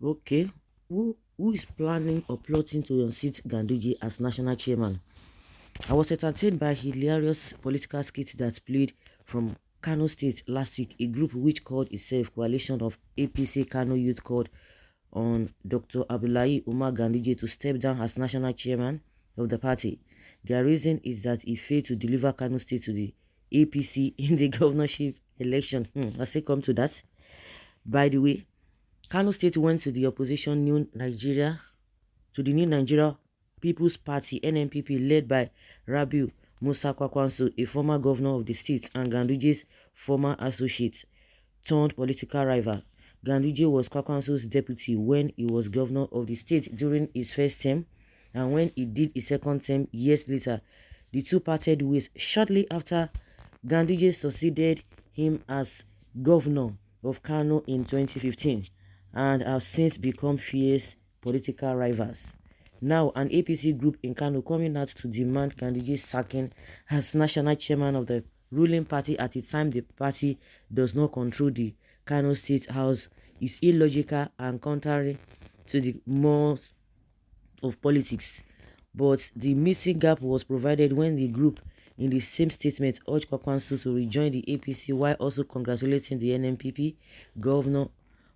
Okay. Who is planning or plotting to unseat Ganduje as national chairman? I was entertained by a hilarious political skit that played from Kano State last week. A group which called itself Coalition of APC Kano Youth called on Dr. Abdullahi Umar Ganduje to step down as national chairman of the party. Their reason is that he failed to deliver Kano State to the APC in the governorship election. I say come to that. By the way, Kano State went to the opposition New Nigeria to the New Nigeria People's Party (NNPP) led by Rabiu Musa Kwakwanso, a former governor of the state and Ganduje's former associate turned political rival. Ganduje was Kwakwanso's deputy when he was governor of the state during his first term, and when he did his second term years later, the two parted ways shortly after Ganduje succeeded him as governor of Kano in 2015 and have since become fierce political rivals. Now, an APC group in Kano coming out to demand Ganduje's sacking as national chairman of the ruling party at a time the party does not control the Kano State House is illogical and contrary to the morals of politics. But the missing gap was provided when the group in the same statement urged Kwakwanso to rejoin the APC while also congratulating the NNPP governor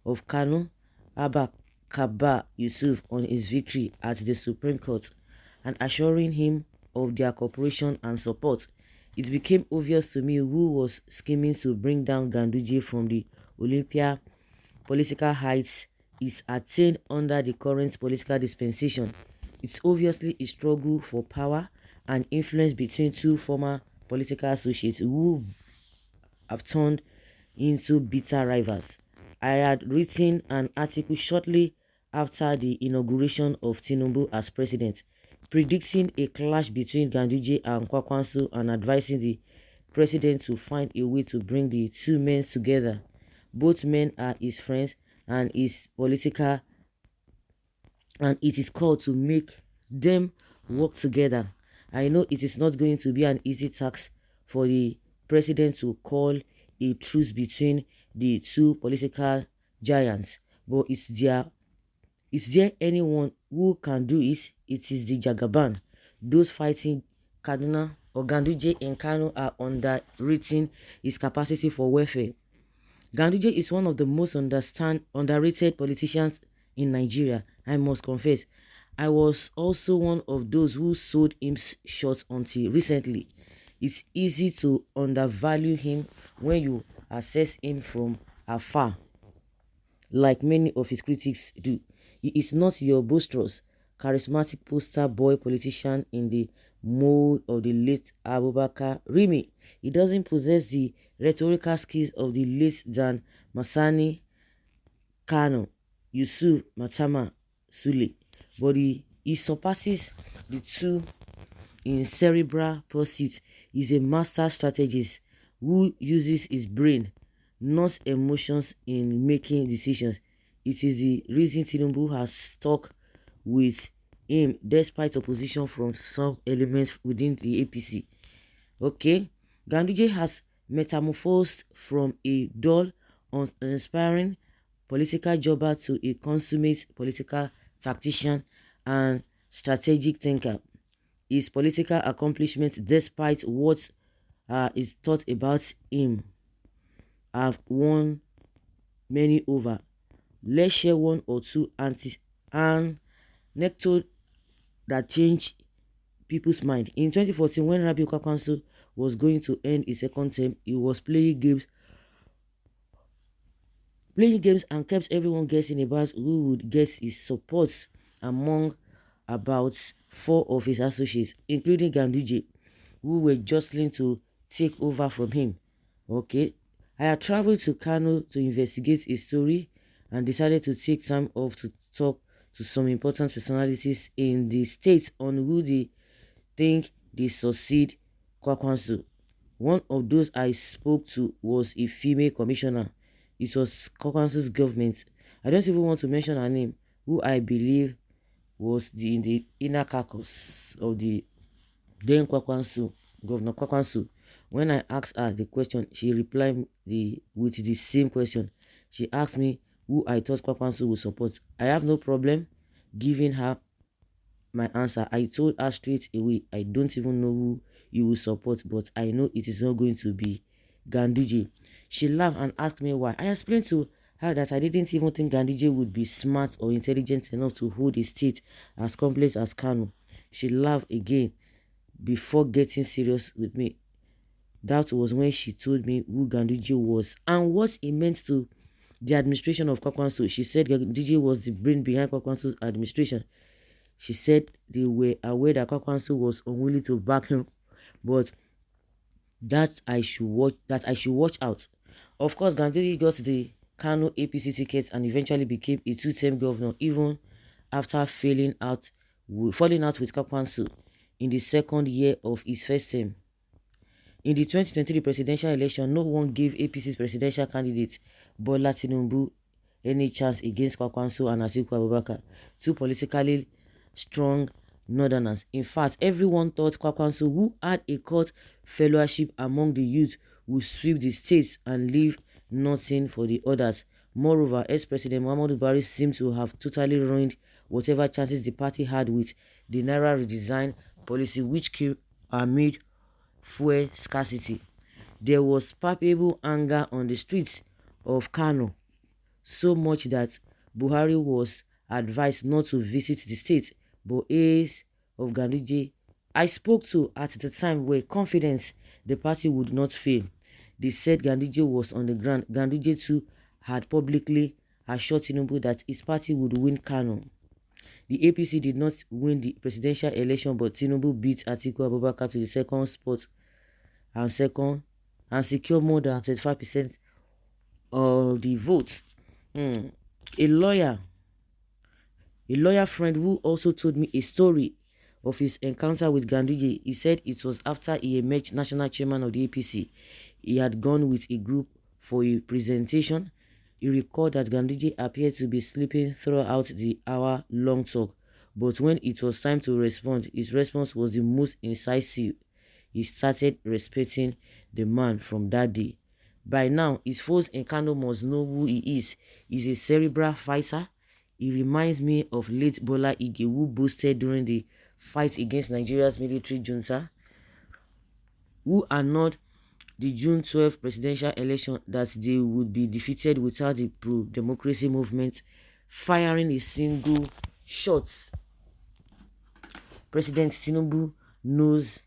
of Kano, Abba Kaba Yusuf, on his victory at the Supreme Court and assuring him of their cooperation and support. It became obvious to me who was scheming to bring down Ganduje from the Olympia political heights is attained under the current political dispensation. It's obviously a struggle for power and influence between two former political associates who have turned into bitter rivals. I had written an article shortly after the inauguration of Tinubu as president, predicting a clash between Ganduje and Kwakwanso and advising the president to find a way to bring the two men together. Both men are his friends and his political, and it is called to make them work together. I know it is not going to be an easy task for the president to call a truce between the two political giants, but is there anyone who can do it? It is the Jagaban. Those fighting Kaduna or Ganduje in Kano are underrating his capacity for welfare. Ganduje is one of the most underrated politicians in Nigeria, I must confess. I was also one of those who sold him short until recently. It's easy to undervalue him when you assess him from afar, like many of his critics do. He is not your boisterous, charismatic poster boy politician in the mold of the late Abubakar Rimi. He doesn't possess the rhetorical skills of the late Dan Masani Kano, Yusuf Matama Sule, but he surpasses the two in cerebral pursuits. He's a master strategist who uses his brain, not emotions, in making decisions. It is the reason Tinubu has stuck with him despite opposition from some elements within the APC. Okay, Ganduje has metamorphosed from a dull, uninspiring political jobber to a consummate political tactician and strategic thinker. His political accomplishments, despite what is thought about him, have won many over. Let's share one or two anecdotes that changed people's mind. In 2014, when Rabiu Kwakwanso was going to end his second term, he was playing games and kept everyone guessing about who would get his support among about four of his associates, including Ganduje, who were jostling to take over from him. Okay, I had traveled to Kano to investigate his story and decided to take time off to talk to some important personalities in the state on who they think they succeed Kwakwanso. One of those I spoke to was a female commissioner. It was Kwakwanso's government. I don't even want to mention her name, who I believe was in the inner caucus of the then Kwakwanso, Governor Kwakwanso. When I asked her the question, she replied with the same question. She asked me, who I thought Kwankwaso would support. I have no problem giving her my answer. I told her straight away, I don't even know who you will support, but I know it is not going to be Ganduje. She laughed and asked me why. I explained to her that I didn't even think Ganduje would be smart or intelligent enough to hold a state as complex as Kano. She laughed again before getting serious with me. That was when she told me who Ganduje was and what he meant to the administration of Kwankwaso. She said Ganduje was the brain behind Kwankwaso's administration. She said they were aware that Kwankwaso was unwilling to back him, but that I should watch out. Of course, Ganduje got the Kano APC ticket and eventually became a two-term governor, even after falling out with Kwankwaso in the second year of his first term. In the 2023 presidential election, no one gave APC's presidential candidate Bola Tinubu any chance against Kwankwaso and Atiku Abubakar, two politically strong northerners. In fact, everyone thought Kwankwaso, who had a cult fellowship among the youth, would sweep the states and leave nothing for the others. Moreover, ex-President Muhammadu Buhari seemed to have totally ruined whatever chances the party had with the Naira redesign policy, which came amid fuel scarcity. There was palpable anger on the streets of Kano, so much that Buhari was advised not to visit the state, but aides of Ganduje I spoke to at the time were confident the party would not fail. They said Ganduje was on the ground. Ganduje too had publicly assured Tinubu that his party would win Kano. The APC did not win the presidential election, but Tinubu beat Atiku Abubakar to the second spot and secured more than 35% of the votes. A lawyer friend who also told me a story of his encounter with Ganduje. He said it was after he emerged national chairman of the APC. He had gone with a group for a presentation. He recalled that Ganduje appeared to be sleeping throughout the hour-long talk, but when it was time to respond, his response was the most incisive. He started respecting the man from that day. By now, his foes in Kano must know who he is. He's a cerebral fighter. He reminds me of late Bola Ige, who boasted during the fight against Nigeria's military junta, who annulled the June 12 presidential election, that they would be defeated without the pro-democracy movement firing a single shot. President Tinubu knows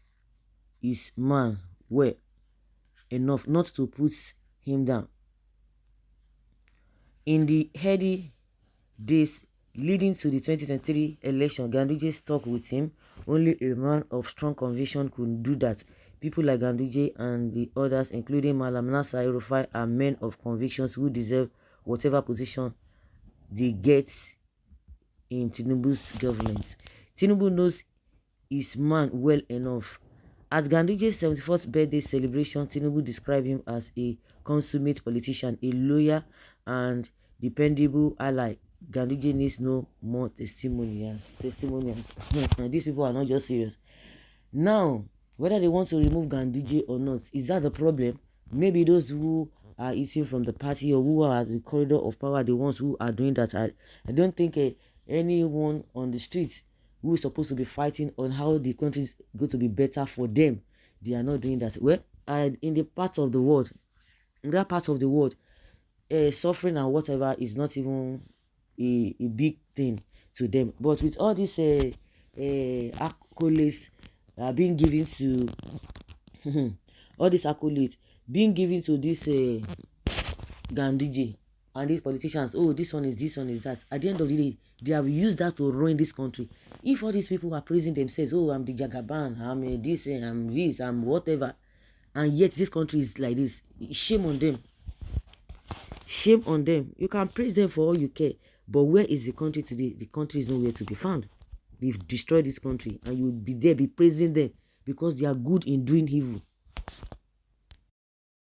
his man well enough not to put him down. In the heady days leading to the 2023 election, Ganduje stuck with him. Only a man of strong conviction could do that. People like Ganduje and the others, including Malam Nasser El-Rufai, are men of convictions who deserve whatever position they get in Tinubu's government. Tinubu knows his man well enough. At Ganduje's 74th birthday celebration, Tinubu described him as a consummate politician, a lawyer, and dependable ally. Ganduje needs no more testimonials. These people are not just serious. Now, whether they want to remove Ganduje or not, is that the problem? Maybe those who are eating from the party or who are at the corridor of power, the ones who are doing that. I don't think anyone on the street who is supposed to be fighting on how the country is going to be better for them, they are not doing that. Well, in the part of the world, in that part of the world, suffering and whatever is not even a big thing to them. But with all these accolades being given to all these accolades being given to this Ganduje and these politicians, oh, this one is that. At the end of the day, they have used that to ruin this country. If all these people are praising themselves, oh, I'm the Jagaban, I'm I'm whatever, and yet this country is like this, shame on them. Shame on them. You can praise them for all you care, but where is the country today? The country is nowhere to be found. They've destroyed this country, and you'll be there, be praising them because they are good in doing evil.